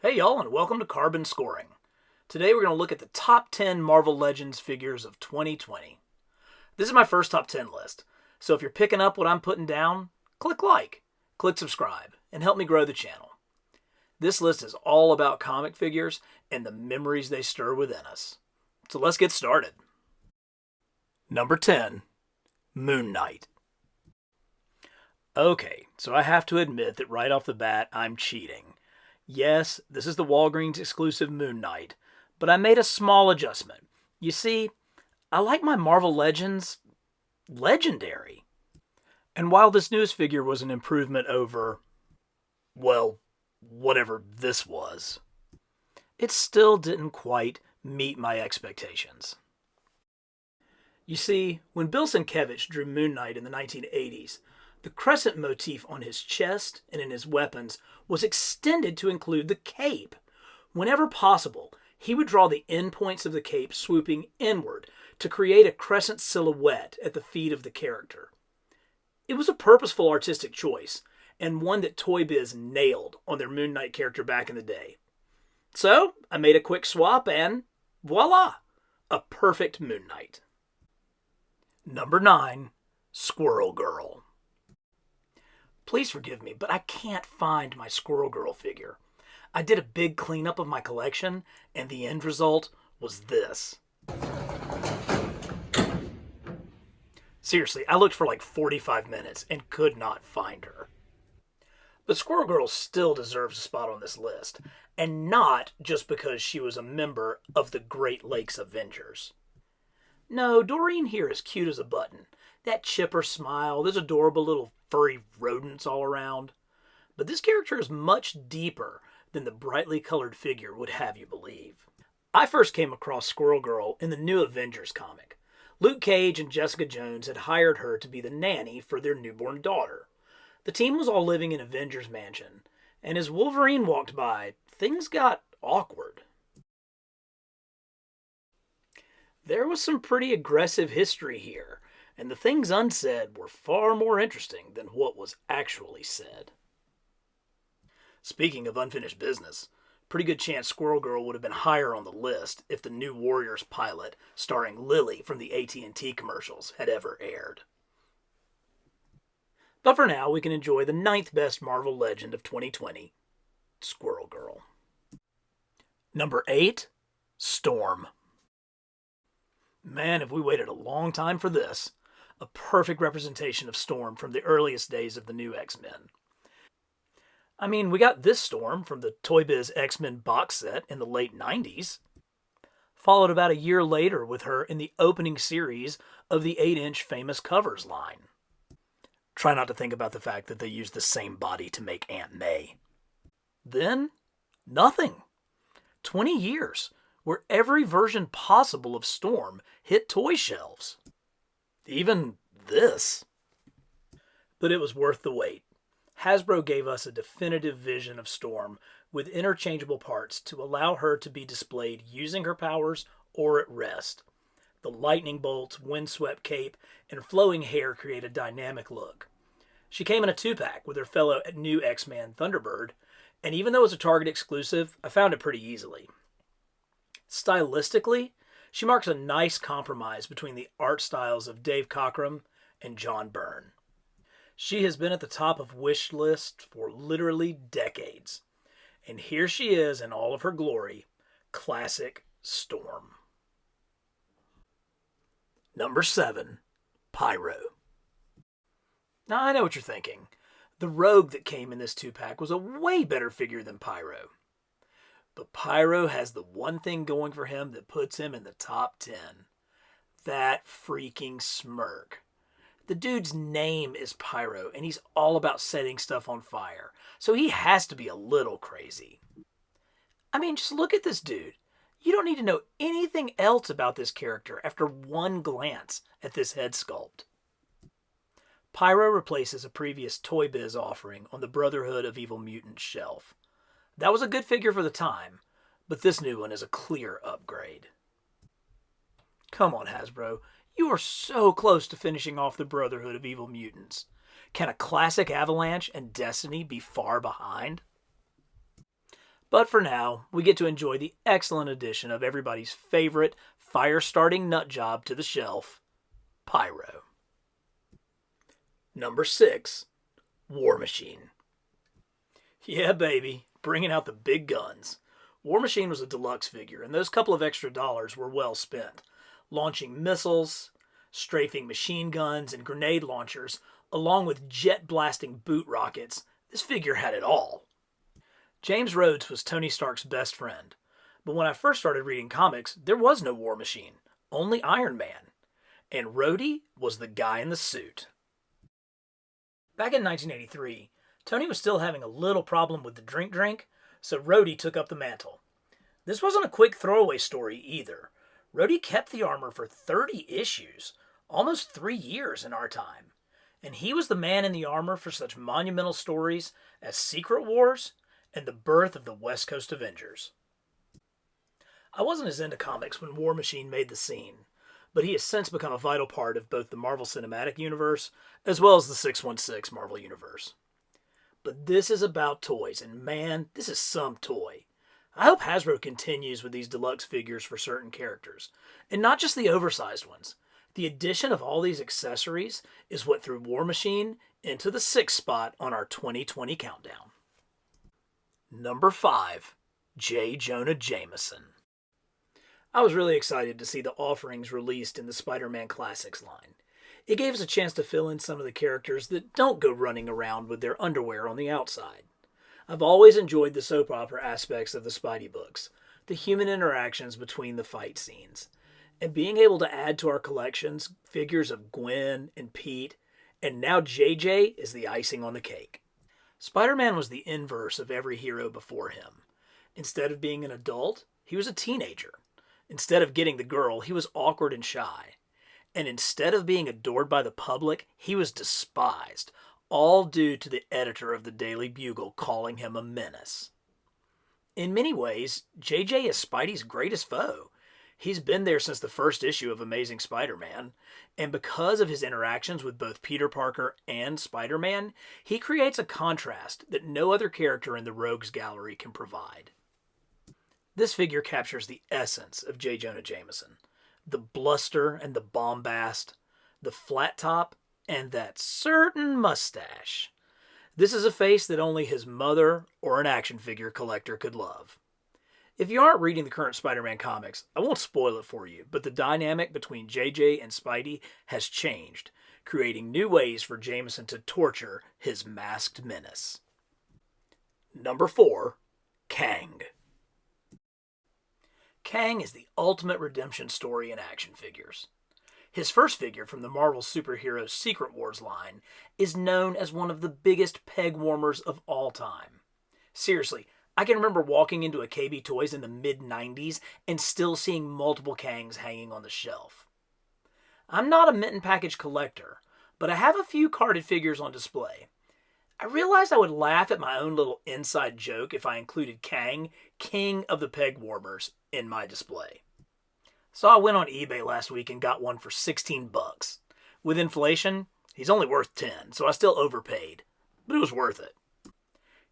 Hey y'all, and welcome to Carbon Scoring. Today we're going to look at the top 10 Marvel Legends figures of 2020. This is my first top 10 list, so if you're picking up what I'm putting down, click like, click subscribe, and help me grow the channel. This list is all about comic figures and the memories they stir within us. So let's get started. Number 10, Moon Knight. Okay, so I have to admit that right off the bat, I'm cheating. Yes, this is the Walgreens exclusive Moon Knight, but I made a small adjustment. You see, I like my Marvel Legends legendary. And while this newest figure was an improvement over, well, whatever this was, it still didn't quite meet my expectations. You see, when Bill Sienkiewicz drew Moon Knight in the 1980s, the crescent motif on his chest and in his weapons was extended to include the cape. Whenever possible, he would draw the end points of the cape swooping inward to create a crescent silhouette at the feet of the character. It was a purposeful artistic choice, and one that Toy Biz nailed on their Moon Knight character back in the day. So, I made a quick swap and voila! A perfect Moon Knight. Number 9, Squirrel Girl. Please forgive me, but I can't find my Squirrel Girl figure. I did a big cleanup of my collection, and the end result was this. Seriously, I looked for like 45 minutes and could not find her. But Squirrel Girl still deserves a spot on this list, and not just because she was a member of the Great Lakes Avengers. No, Doreen here is cute as a button. That chipper smile, those adorable little furry rodents all around. But this character is much deeper than the brightly colored figure would have you believe. I first came across Squirrel Girl in the New Avengers comic. Luke Cage and Jessica Jones had hired her to be the nanny for their newborn daughter. The team was all living in Avengers Mansion, and as Wolverine walked by, things got awkward. There was some pretty aggressive history here, and the things unsaid were far more interesting than what was actually said. Speaking of unfinished business, pretty good chance Squirrel Girl would have been higher on the list if the New Warriors pilot, starring Lily from the AT&T commercials, had ever aired. But for now, we can enjoy the 9th best Marvel Legend of 2020, Squirrel Girl. Number 8, Storm. Man, have we waited a long time for this. A perfect representation of Storm from the earliest days of the new X-Men. I mean, we got this Storm from the Toy Biz X-Men box set in the late 90s, followed about a year later with her in the opening series of the 8-inch Famous Covers line. Try not to think about the fact that they used the same body to make Aunt May. Then, nothing. 20 years, where every version possible of Storm hit toy shelves. Even this. But it was worth the wait. Hasbro gave us a definitive vision of Storm with interchangeable parts to allow her to be displayed using her powers or at rest. The lightning bolts, windswept cape, and flowing hair create a dynamic look. She came in a 2-pack with her fellow new X-Man Thunderbird, and even though it's a Target exclusive, I found it pretty easily. Stylistically, she marks a nice compromise between the art styles of Dave Cockrum and John Byrne. She has been at the top of wish lists for literally decades. And here she is in all of her glory, classic Storm. Number 7, PYRO. Now I know what you're thinking. The Rogue that came in this 2-pack was a way better figure than PYRO. But PYRO has the one thing going for him that puts him in the top 10. That freaking smirk. The dude's name is PYRO, and he's all about setting stuff on fire. So he has to be a little crazy. I mean, just look at this dude. You don't need to know anything else about this character after one glance at this head sculpt. PYRO replaces a previous Toy Biz offering on the Brotherhood of Evil Mutants shelf. That was a good figure for the time, but this new one is a clear upgrade. Come on, Hasbro. You are so close to finishing off the Brotherhood of Evil Mutants. Can a classic Avalanche and Destiny be far behind? But for now, we get to enjoy the excellent addition of everybody's favorite fire-starting nut job to the shelf, PYRO. Number 6. War Machine. Yeah, baby, bringing out the big guns. War Machine was a deluxe figure, and those couple of extra dollars were well spent. Launching missiles, strafing machine guns, and grenade launchers, along with jet-blasting boot rockets, this figure had it all. James Rhodes was Tony Stark's best friend, but when I first started reading comics, there was no War Machine, only Iron Man, and Rhodey was the guy in the suit. Back in 1983, Tony was still having a little problem with the drink, so Rhodey took up the mantle. This wasn't a quick throwaway story either. Rhodey kept the armor for 30 issues, almost 3 years in our time, and he was the man in the armor for such monumental stories as Secret Wars and the birth of the West Coast Avengers. I wasn't as into comics when War Machine made the scene, but he has since become a vital part of both the Marvel Cinematic Universe as well as the 616 Marvel Universe. But this is about toys, and man, this is some toy. I hope Hasbro continues with these deluxe figures for certain characters, and not just the oversized ones. The addition of all these accessories is what threw War Machine into the 6th spot on our 2020 countdown. Number 5. JONAH Jameson. I was really excited to see the offerings released in the Spider-Man Classics line. It gave us a chance to fill in some of the characters that don't go running around with their underwear on the outside. I've always enjoyed the soap opera aspects of the Spidey books, the human interactions between the fight scenes, and being able to add to our collections figures of Gwen and Pete, and now JJ is the icing on the cake. Spider-Man was the inverse of every hero before him. Instead of being an adult, he was a teenager. Instead of getting the girl, he was awkward and shy. And instead of being adored by the public, he was despised, all due to the editor of the Daily Bugle calling him a menace. In many ways, JJ is Spidey's greatest foe. He's been there since the first issue of Amazing Spider-Man, and because of his interactions with both Peter Parker and Spider-Man, he creates a contrast that no other character in the Rogues Gallery can provide. This figure captures the essence of J. Jonah Jameson. The bluster and the bombast, the flat top, and that certain mustache. This is a face that only his mother or an action figure collector could love. If you aren't reading the current Spider-Man comics, I won't spoil it for you, but the dynamic between JJ and Spidey has changed, creating new ways for Jameson to torture his masked menace. Number 4. KANG. KANG is the ultimate redemption story in action figures. His first figure from the Marvel superhero Secret Wars line is known as one of the biggest peg warmers of all time. Seriously, I can remember walking into a KB Toys in the mid-90s and still seeing multiple Kangs hanging on the shelf. I'm not a mint and package collector, but I have a few carded figures on display. I realized I would laugh at my own little inside joke if I included Kang, king of the peg warmers, in my display. So I went on eBay last week and got one for $16. With inflation, he's only worth $10, so I still overpaid, but it was worth it.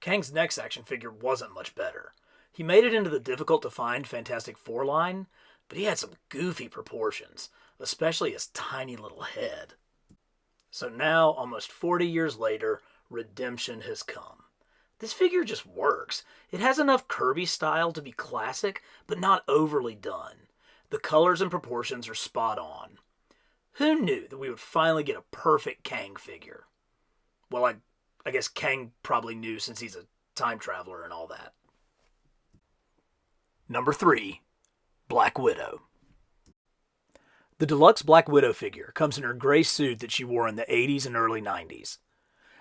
Kang's next action figure wasn't much better. He made it into the difficult-to-find Fantastic Four line, but he had some goofy proportions, especially his tiny little head. So now, almost 40 years later, redemption has come. This figure just works. It has enough Kirby style to be classic, but not overly done. The colors and proportions are spot on. Who knew that we would finally get a perfect Kang figure? Well, I guess Kang probably knew since he's a time traveler and all that. Number 3. Black Widow. The deluxe Black Widow figure comes in her gray suit that she wore in the 80s and early 90s.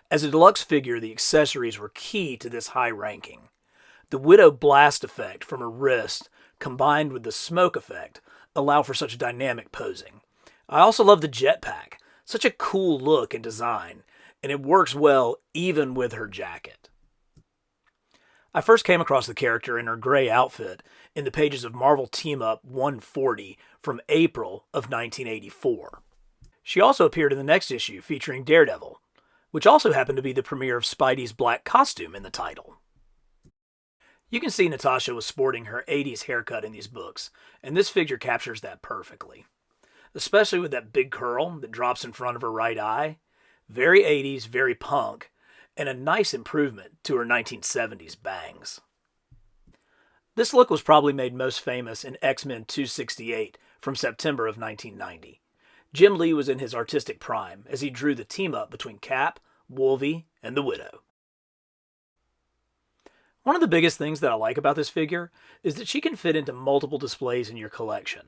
As a deluxe figure, the accessories were key to this high ranking. The Widow blast effect from her wrist, combined with the smoke effect, allow for such dynamic posing. I also love the jetpack, such a cool look and design, and it works well even with her jacket. I first came across the character in her gray outfit in the pages of Marvel Team-Up 140 from April of 1984. She also appeared in the next issue featuring Daredevil, which also happened to be the premiere of Spidey's black costume in the title. You can see Natasha was sporting her 80s haircut in these books, and this figure captures that perfectly. Especially with that big curl that drops in front of her right eye. Very 80s, very punk, and a nice improvement to her 1970s bangs. This look was probably made most famous in X-Men 268 from September of 1990. Jim Lee was in his artistic prime as he drew the team-up between Cap, Wolvie, and the Widow. One of the biggest things that I like about this figure is that she can fit into multiple displays in your collection.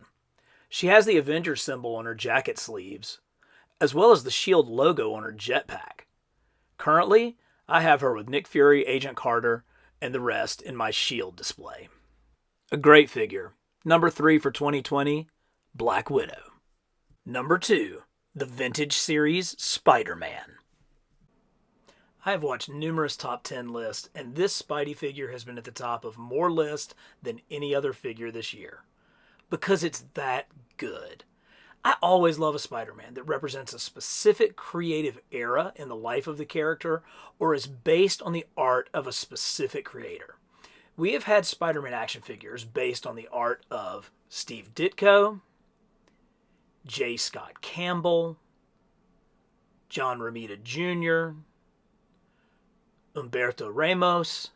She has the Avengers symbol on her jacket sleeves, as well as the SHIELD logo on her jetpack. Currently, I have her with Nick Fury, Agent Carter, and the rest in my SHIELD display. A great figure. Number 3 for 2020, Black Widow. Number 2, the Vintage Series Spider-Man. I have watched numerous top 10 lists, and this Spidey figure has been at the top of more lists than any other figure this year. Because it's that good. I always love a Spider-Man that represents a specific creative era in the life of the character or is based on the art of a specific creator. We have had Spider-Man action figures based on the art of Steve Ditko, J. Scott Campbell, John Romita Jr., Humberto Ramos,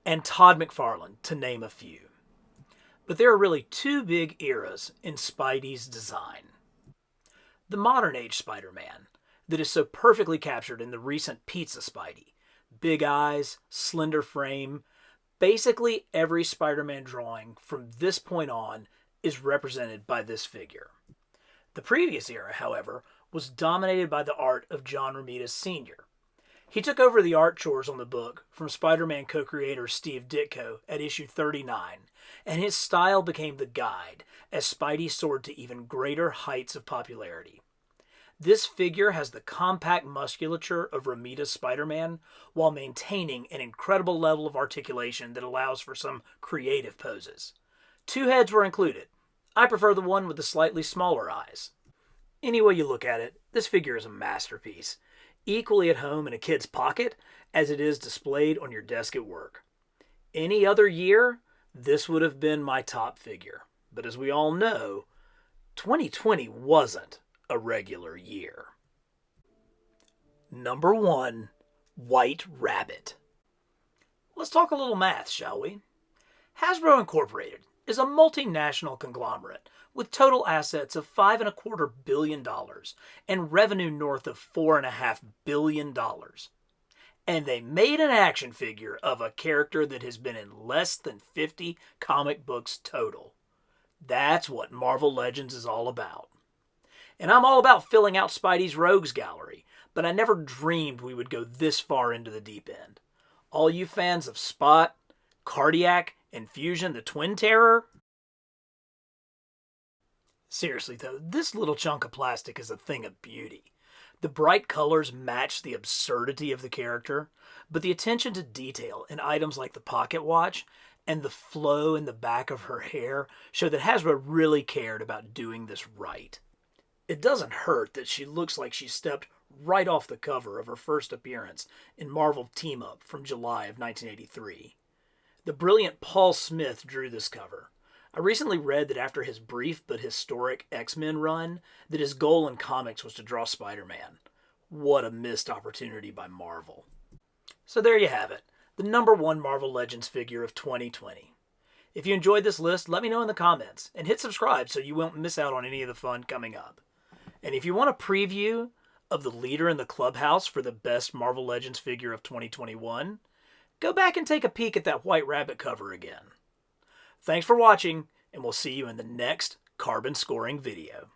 and Todd McFarlane, to name a few. But there are really two big eras in Spidey's design. The modern age Spider-Man, that is so perfectly captured in the recent Pizza Spidey. Big eyes, slender frame. Basically every Spider-Man drawing from this point on is represented by this figure. The previous era, however, was dominated by the art of John Romita Sr. He took over the art chores on the book from Spider-Man co-creator Steve Ditko at issue 39, and his style became the guide as Spidey soared to even greater heights of popularity. This figure has the compact musculature of Romita's Spider-Man while maintaining an incredible level of articulation that allows for some creative poses. 2 heads were included. I prefer the one with the slightly smaller eyes. Any way you look at it, this figure is a masterpiece. Equally at home in a kid's pocket as it is displayed on your desk at work. Any other year, this would have been my top figure. But as we all know, 2020 wasn't a regular year. Number 1, White Rabbit. Let's talk a little math, shall we? Hasbro Incorporated is a multinational conglomerate with total assets of $5.25 billion and revenue north of $4.5 billion. And they made an action figure of a character that has been in less than 50 comic books total. That's what Marvel Legends is all about. And I'm all about filling out Spidey's Rogues Gallery, but I never dreamed we would go this far into the deep end. All you fans of Spot, Cardiac, and Fusion the Twin Terror? Seriously though, this little chunk of plastic is a thing of beauty. The bright colors match the absurdity of the character, but the attention to detail in items like the pocket watch and the flow in the back of her hair show that Hasbro really cared about doing this right. It doesn't hurt that she looks like she stepped right off the cover of her first appearance in Marvel Team Up from July of 1983. The brilliant Paul Smith drew this cover. I recently read that after his brief but historic X-Men run, that his goal in comics was to draw Spider-Man. What a missed opportunity by Marvel. So there you have it, the number 1 Marvel Legends figure of 2020. If you enjoyed this list, let me know in the comments, and hit subscribe so you won't miss out on any of the fun coming up. And if you want a preview of the leader in the clubhouse for the best Marvel Legends figure of 2021, go back and take a peek at that White Rabbit cover again. Thanks for watching, and we'll see you in the next carbon scoring video.